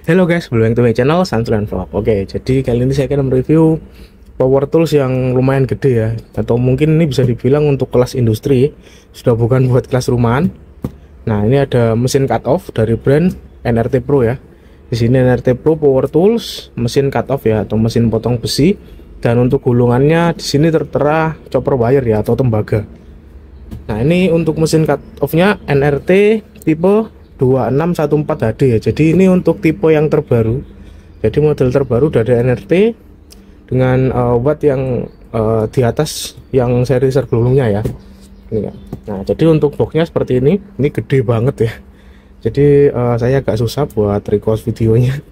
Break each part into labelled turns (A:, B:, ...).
A: Halo guys, welcome to my channel Santulan Vlog. Oke, jadi kali ini saya akan mereview power tools yang lumayan gede ya, atau mungkin ini bisa dibilang untuk kelas industri, sudah bukan buat kelas rumahan. Nah, ini ada mesin cut off dari brand NRT Pro ya. Di sini NRT Pro Power Tools, mesin cut off ya, atau mesin potong besi. Dan untuk gulungannya di sini tertera chopper wire ya, atau tembaga. Nah, ini untuk mesin cut off-nya NRT tipe 2614 HD ya. Jadi ini untuk tipe yang terbaru. Jadi model terbaru dari NRT dengan watt yang di atas yang seri sebelumnya ya. Ini ya. Nah, jadi untuk boxnya seperti ini. Ini gede banget ya. Jadi saya agak susah buat record videonya.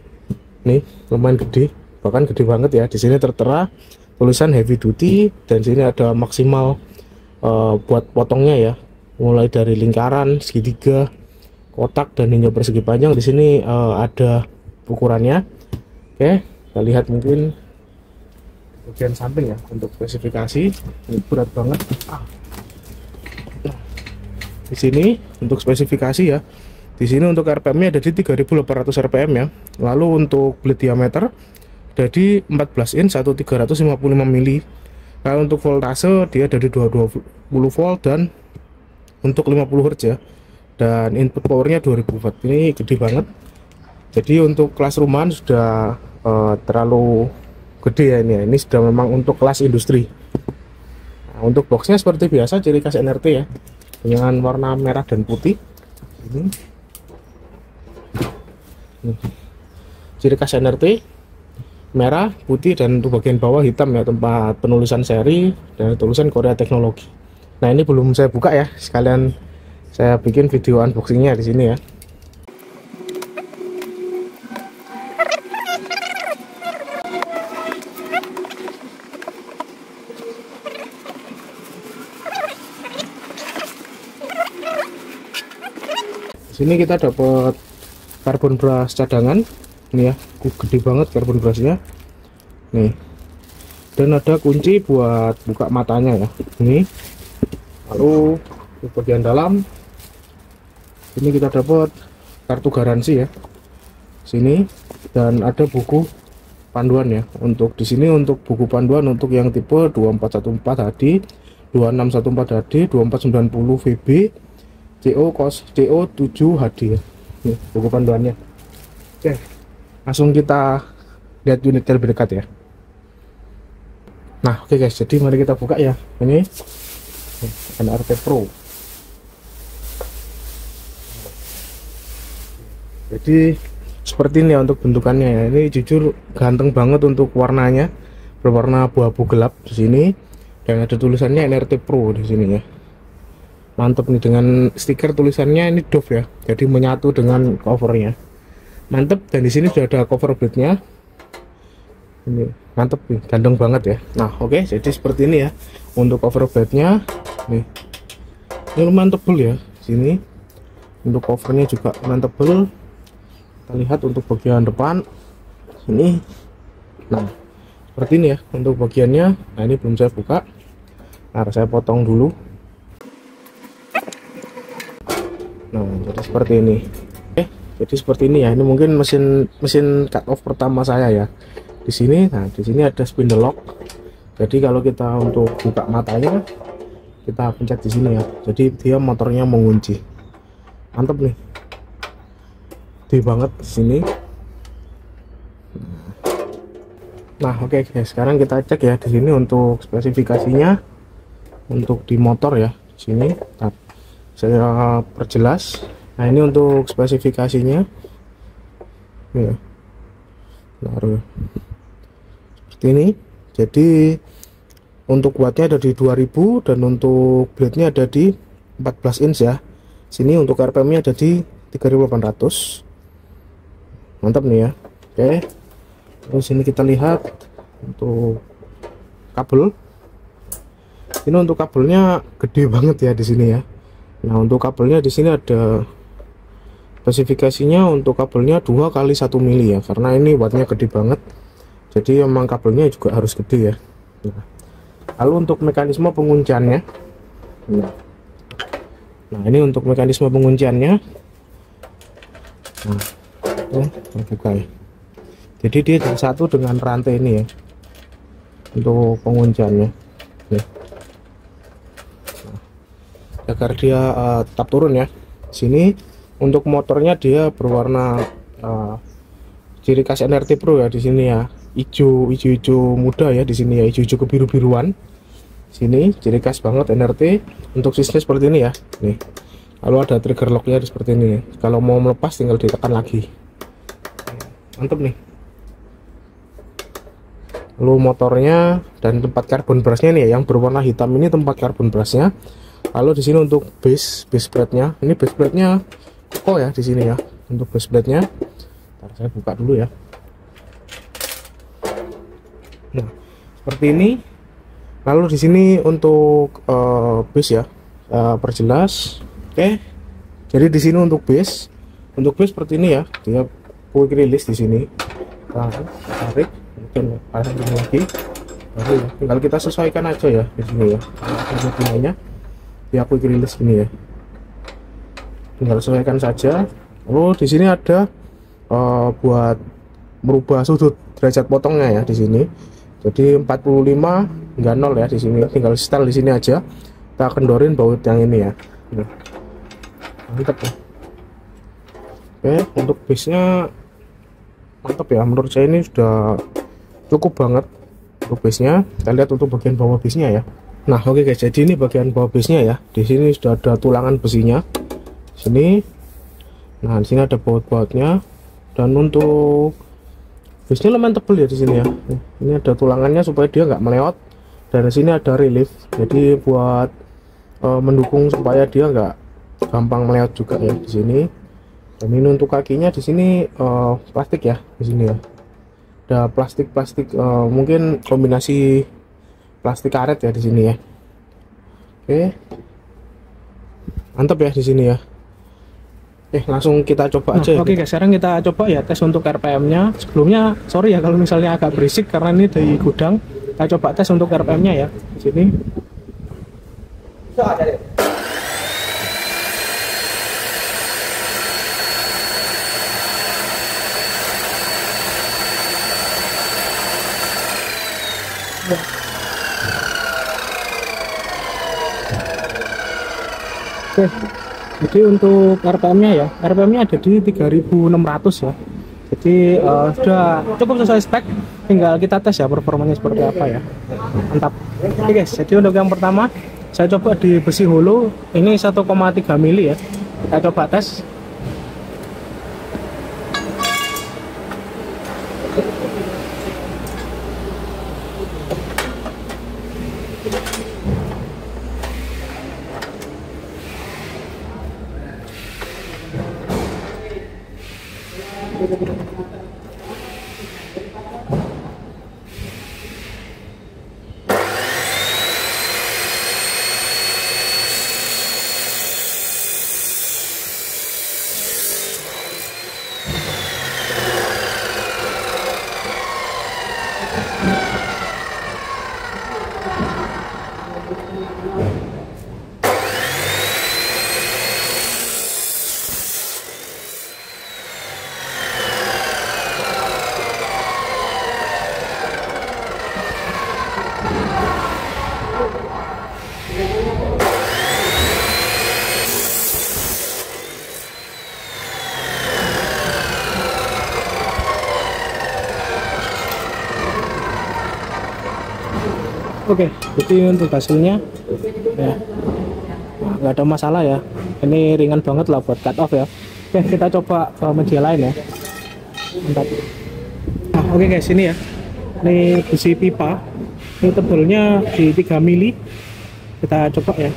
A: Nih lumayan gede, bahkan gede banget ya. Di sini tertera tulisan heavy duty dan sini ada maksimal buat potongnya ya. Mulai dari lingkaran, segitiga, kotak dan hingga persegi panjang. Di sini ada ukurannya. Oke, kita lihat mungkin bagian samping ya untuk spesifikasi. Ini berat banget. Di sini untuk spesifikasi ya. Di sini untuk RPM-nya ada di 3800 RPM ya. Lalu untuk blade diameter ada di 14 in 1355 mili. Lalu untuk voltase dia ada di 220 volt dan untuk 50 Hz ya. Dan input powernya 2000 watt. Ini gede banget. Jadi untuk kelas rumahan sudah terlalu gede ya ini ya. Ini sudah memang untuk kelas industri. Nah, untuk boxnya seperti biasa ciri khas NRT ya, dengan warna merah dan putih. Ini ciri khas NRT merah, putih, dan untuk bagian bawah hitam ya, tempat penulisan seri dan tulisan Korea Teknologi. Nah, ini belum saya buka ya, sekalian saya bikin video unboxingnya di sini ya. Di sini kita dapat karbon brush cadangan, ini ya, gede banget karbon brushnya. Nih, dan ada kunci buat buka matanya ya. Ini, lalu di bagian dalam ini kita dapat kartu garansi ya sini, dan ada buku panduan ya. Untuk di sini untuk buku panduan untuk yang tipe 2414 HD, 2614 HD, 2490 VB, CO7 HD ya. Nih buku panduannya. Oke, langsung kita lihat unitnya lebih dekat ya. Nah, oke guys, jadi mari kita buka ya. Ini NRT Pro. Jadi seperti ini ya untuk bentukannya ya. Ini jujur ganteng banget untuk warnanya, berwarna abu-abu gelap di sini, dan ada tulisannya NRT Pro di sini ya. Mantap nih, dengan stiker tulisannya ini Dove ya, jadi menyatu dengan covernya. Mantap. Dan di sini sudah ada cover blade-nya. Ini mantap nih, ganteng banget ya. Nah, oke, jadi seperti ini ya untuk cover blade-nya. Nih, ini lumayan tebel ya sini. Untuk covernya juga lumayan tebel. Kita lihat untuk bagian depan ini. Nah, seperti ini ya untuk bagiannya. Nah, ini belum saya buka. Nah, saya potong dulu. Nah, jadi seperti ini. Jadi seperti ini ya. Ini mungkin mesin cut off pertama saya ya. Di sini, nah di sini ada spindle lock. Jadi kalau kita untuk buka matanya, kita pencet di sini ya. Jadi dia motornya mengunci. Mantap nih. Gede banget di sini. Nah, oke guys, sekarang kita cek ya di sini untuk spesifikasinya untuk di motor ya. Di sini nah, saya perjelas. Nah, ini untuk spesifikasinya. Ya. Baru seperti ini. Jadi untuk wattnya ada di 2000 dan untuk blade-nya ada di 14 inch ya. Sini untuk RPM-nya ada di 3800. Mantap nih ya. Oke, terus ini kita lihat untuk kabel. Ini untuk kabelnya gede banget ya di sini ya. Nah, untuk kabelnya di sini ada spesifikasinya. Untuk kabelnya 2 kali 1 mili ya, karena ini wattnya gede banget. Jadi emang kabelnya juga harus gede ya. Lalu untuk mekanisme pengunciannya. Nah, ini untuk mekanisme pengunciannya. Nah, terbuka ya. Jadi dia jadi satu dengan rantai ini ya untuk pengunciannya. Nih. Agar dia tetap turun ya. Sini untuk motornya dia berwarna ciri khas NRT Pro ya di sini ya. Hijau muda ya di sini ya, hijau kebiru-biruan. Sini ciri khas banget NRT. Untuk sistem seperti ini ya. Nih. Lalu ada trigger locknya seperti ini. Kalau mau melepas tinggal ditekan lagi. Mantep nih. Lalu motornya dan tempat karbon brushnya nih yang berwarna hitam ini tempat karbon brushnya. Lalu di sini untuk base plate-nya, ini base plate-nya kokoh ya di sini ya. Untuk base plate-nya, ntar saya buka dulu ya. Nah, seperti ini. Lalu di sini untuk base ya, perjelas. Oke. Jadi di sini untuk base seperti ini ya, dia quick release di sini. Tarik. Mungkin pasang lagi baru ya. Tinggal kita sesuaikan aja ya di sini ya. Ini dia quick release ini ya. Tinggal sesuaikan saja. Lalu di sini ada buat merubah sudut derajat potongnya ya di sini. Jadi 45 enggak 0 ya di sini. Tinggal setel di sini aja. Kita kendorin baut yang ini ya. Mantap ya. Oke, untuk base-nya mantap ya. Menurut saya ini sudah cukup banget untuk base-nya. Kita lihat untuk bagian bawah base-nya ya. Nah, oke guys, jadi ini bagian bawah base-nya ya. Di sini sudah ada tulangan besinya. Sini. Nah, di sini ada baut-bautnya. Dan untuk base-nya lumayan tebel ya di sini ya. Ini ada tulangannya supaya dia nggak meleot. Dan di sini ada relief. Jadi buat mendukung supaya dia nggak gampang meleot juga ya di sini. Dan ini untuk kakinya di sini plastik ya di sini ya. Ada plastik mungkin kombinasi plastik karet ya di sini ya. Oke, mantap ya di sini ya. Langsung kita coba aja.
B: Oke guys, sekarang kita coba ya tes untuk RPM-nya. Sebelumnya sorry ya kalau misalnya agak berisik karena ini dari gudang. Kita coba tes untuk RPM-nya ya di sini. Oke, jadi untuk RPM-nya ya, RPM-nya ada di 3600 ya. Jadi sudah cukup sesuai spek, tinggal kita tes ya performanya seperti apa ya. Mantap. Oke guys, jadi untuk yang pertama saya coba di besi holo, ini 1,3 mili ya. Kita coba tes. Oke, jadi untuk hasilnya ya nggak ada masalah ya. Ini ringan banget lah buat cut off ya. Oke, kita coba media lain ya. Mantap. Nah, oke guys, ini ya. Ini besi pipa. Ini tebelnya di 3 mili. Kita coba ya.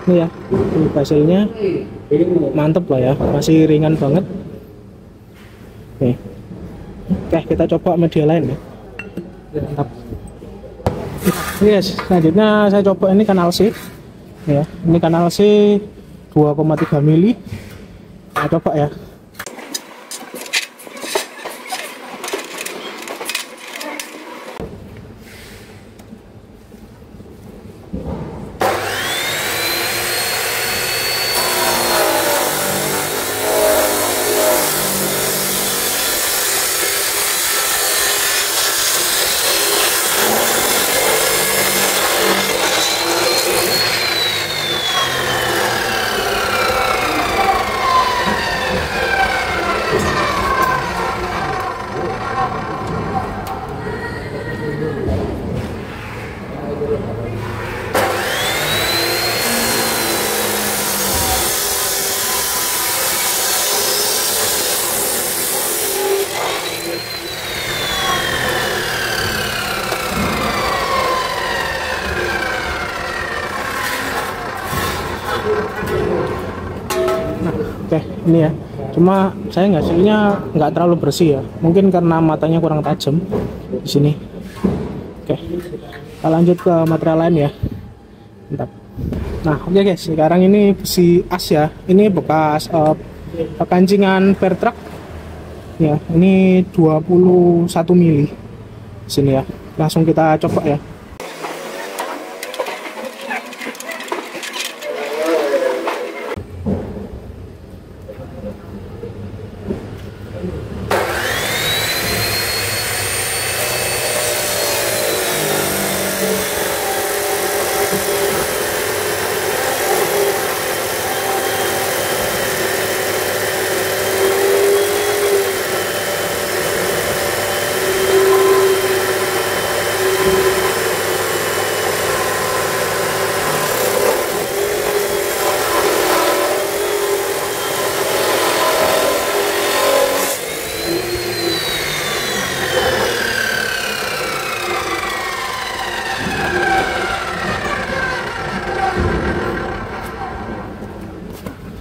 B: Ini ya, untuk hasilnya mantep lah ya, masih ringan banget. Oke, kita coba media lain ya. Mantap. Yes, selanjutnya saya coba ini kanal C ya, ini kanal C 2,3 mili. Kita coba ya. Oke, ini ya. Cuma saya hasilnya nggak terlalu bersih ya. Mungkin karena matanya kurang tajam di sini. Oke, kita lanjut ke material lain ya. Mantap. Nah, oke guys, sekarang ini besi as ya. Ini bekas kancingan fair truck. Ya, ini 21 mili. Sini ya. Langsung kita coba ya.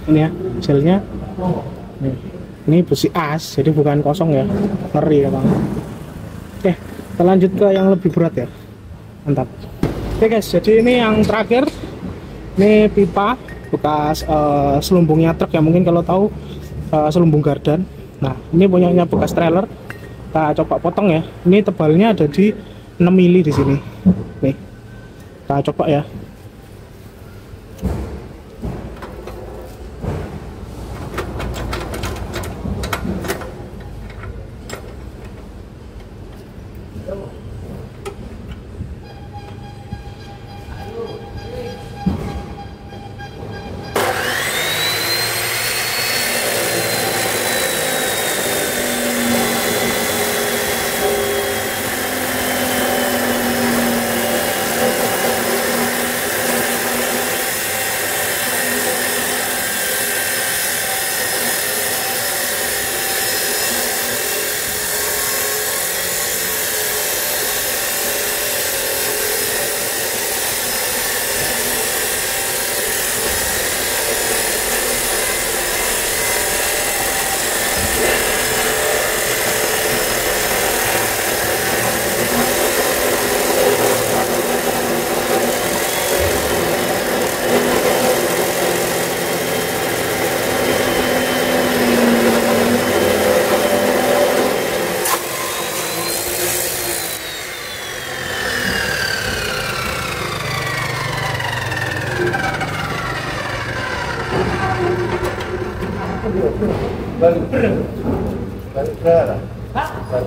B: Ini ya hasilnya. Ini besi as, jadi bukan kosong ya, ngeri ya bang. Oke, kita lanjut ke yang lebih berat ya. Mantap. Oke guys, jadi ini yang terakhir, ini pipa bekas selumbungnya truk ya, mungkin kalau tahu selumbung gardan. Nah, ini punyanya bekas trailer. Kita coba potong ya. Ini tebalnya ada di 6 mili di sini. Nih, kita coba ya.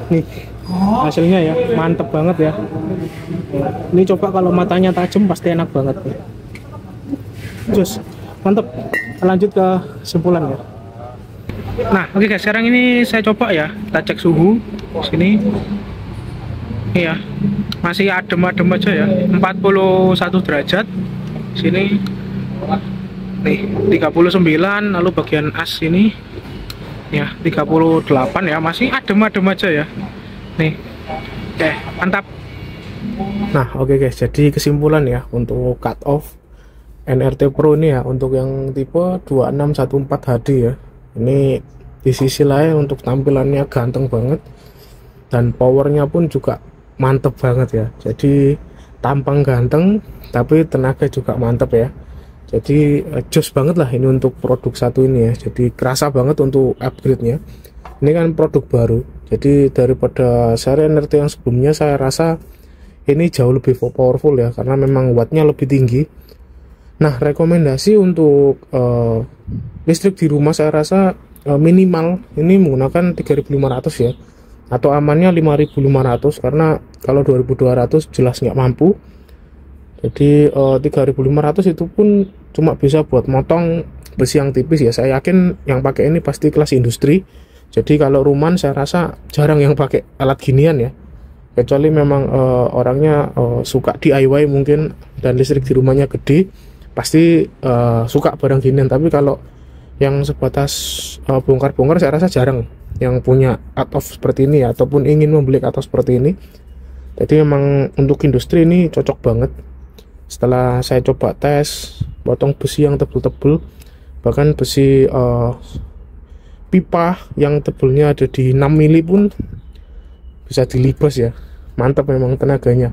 B: Nih hasilnya ya, mantep banget ya. Ini coba kalau matanya tajam pasti enak banget nih. Just mantep. Lanjut ke kesimpulan ya. Nah oke guys, sekarang ini saya coba ya, kita cek suhu sini. Iya, masih adem-adem aja ya, 41 derajat sini. Nih 39, lalu bagian as ini ya 38 ya, masih adem-adem aja ya. Nih oke, mantap. Nah oke guys, jadi kesimpulan ya untuk cut off
A: NRT Pro ini ya, untuk yang tipe 2614 HD ya. Ini di sisi lain untuk tampilannya ganteng banget, dan powernya pun juga mantep banget ya. Jadi tampang ganteng tapi tenaga juga mantep ya. Jadi jos banget lah ini untuk produk satu ini ya. Jadi kerasa banget untuk upgrade-nya. Ini kan produk baru, jadi daripada seri NRT yang sebelumnya saya rasa ini jauh lebih powerful ya, karena memang wattnya lebih tinggi. Nah, rekomendasi untuk listrik di rumah saya rasa minimal ini menggunakan 3500 ya, atau amannya 5500, karena kalau 2200 jelas nggak mampu. Jadi 3500 itu pun cuma bisa buat motong besi yang tipis ya. Saya yakin yang pakai ini pasti kelas industri. Jadi kalau rumahan saya rasa jarang yang pakai alat ginian ya, kecuali memang orangnya suka DIY mungkin dan listrik di rumahnya gede, pasti suka barang ginian. Tapi kalau yang sebatas bongkar-bongkar saya rasa jarang yang punya cut-off seperti ini ya, ataupun ingin membeli cut-off seperti ini. Jadi memang untuk industri ini cocok banget. Setelah saya coba tes potong besi yang tebel-tebel, bahkan besi pipa yang tebelnya ada di 6 mili pun bisa dilibas ya, mantap memang tenaganya.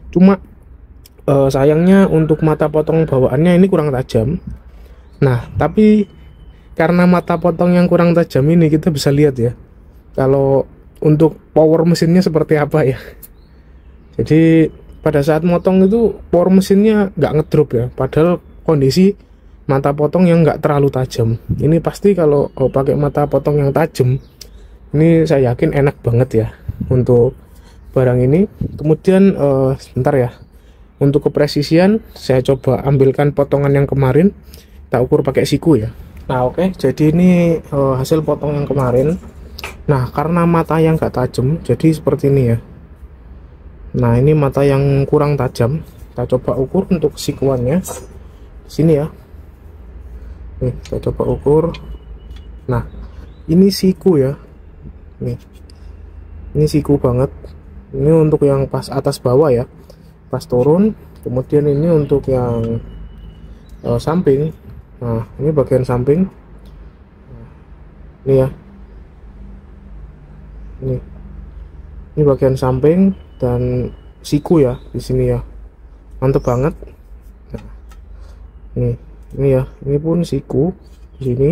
A: Cuma sayangnya untuk mata potong bawaannya ini kurang tajam. Nah, tapi karena mata potong yang kurang tajam ini kita bisa lihat ya kalau untuk power mesinnya seperti apa ya. Jadi pada saat motong itu power mesinnya nggak ngedrop ya, padahal kondisi mata potong yang nggak terlalu tajam. Ini pasti kalau pakai mata potong yang tajam, ini saya yakin enak banget ya untuk barang ini. Kemudian sebentar ya, untuk kepresisian saya coba ambilkan potongan yang kemarin, kita ukur pakai siku ya. Nah oke, jadi ini hasil potong yang kemarin. Nah karena mata yang nggak tajam, jadi seperti ini ya. Nah ini mata yang kurang tajam, kita coba ukur untuk sikuannya sini ya. Nih, kita coba ukur. Nah, ini siku ya. Nih. Ini siku banget. Ini untuk yang pas atas bawah ya. Pas turun, kemudian ini untuk yang samping. Nah, ini bagian samping. Ini ya. Ini bagian samping dan siku ya di sini ya. Mantep banget. Nah, ini ya, ini pun siku di sini.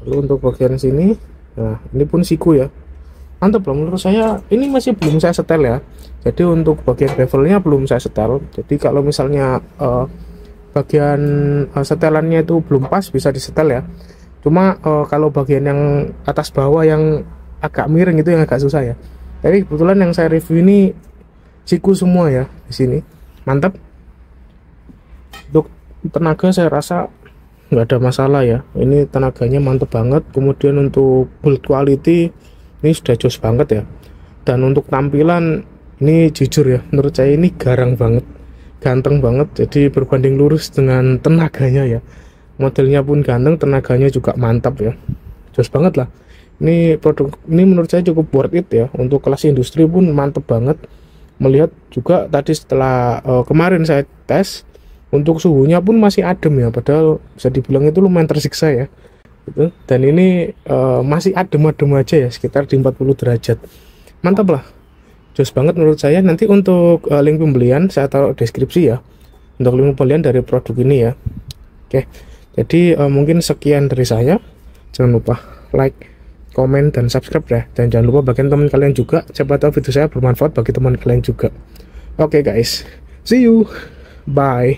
A: Lalu untuk bagian sini, nah ini pun siku ya. Mantap loh, menurut saya ini masih belum saya setel ya. Jadi untuk bagian bevelnya belum saya setel. Jadi kalau misalnya bagian setelannya itu belum pas, bisa disetel ya. Cuma kalau bagian yang atas bawah yang agak miring itu yang agak susah ya. Tapi kebetulan yang saya review ini siku semua ya di sini. Mantap. Untuk tenaga saya rasa nggak ada masalah ya, ini tenaganya mantep banget. Kemudian untuk build quality ini sudah jos banget ya, dan untuk tampilan ini jujur ya, menurut saya ini garang banget, ganteng banget. Jadi berbanding lurus dengan tenaganya ya, modelnya pun ganteng, tenaganya juga mantap ya, jos banget lah. Ini produk ini menurut saya cukup worth it ya, untuk kelas industri pun mantep banget. Melihat juga tadi setelah kemarin saya tes, untuk suhunya pun masih adem ya, padahal bisa dibilang itu lumayan tersiksa ya gitu. Dan ini masih adem-adem aja ya, sekitar di 40 derajat. Mantap lah, jos banget menurut saya. Nanti untuk link pembelian saya taruh deskripsi ya, untuk link pembelian dari produk ini ya. Oke, jadi mungkin sekian dari saya. Jangan lupa like, komen, dan subscribe ya. Dan jangan lupa bagian teman kalian juga, siapa tahu video saya bermanfaat bagi teman kalian juga. Oke guys, see you, bye.